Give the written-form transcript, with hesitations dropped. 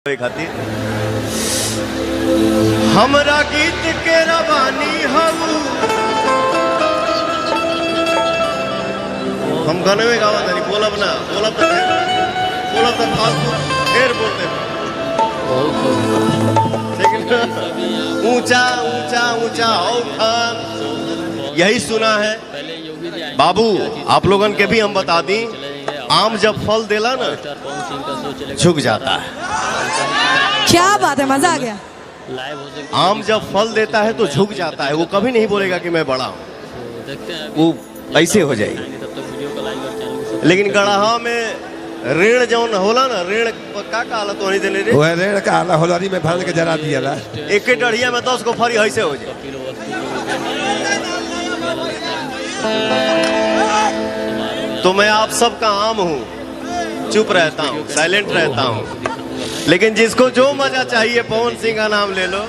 खातिर हमरा गीत के रवानी हम गाने में गावा नहीं बोलब ना बोलब तो फालतू ढेर बोलते ऊंचा ऊंचा ऊंचा औखन यही सुना है बाबू। आप लोगन के भी हम बता दी, आम जब फल देला ना झुक जाता है। क्या बात है, मजा आ गया। आम जब फल देता है तो झुक जाता है, वो कभी नहीं बोलेगा कि मैं बड़ा हूँ, वो ऐसे हो जाएगी। लेकिन गड़हा में ऋण जौन होला ना, ऋण का काला तो नहीं देले रे, वो ऋण का आला होलारी में भांग के जरा दिया ला, एक ही डढ़िया में 10 को फरी ऐसे हो जाए। तो मैं आप सबका आम हूँ, चुप रहता हूँ, साइलेंट रहता हूँ, लेकिन जिसको जो मजा चाहिए पवन सिंह का नाम ले लो।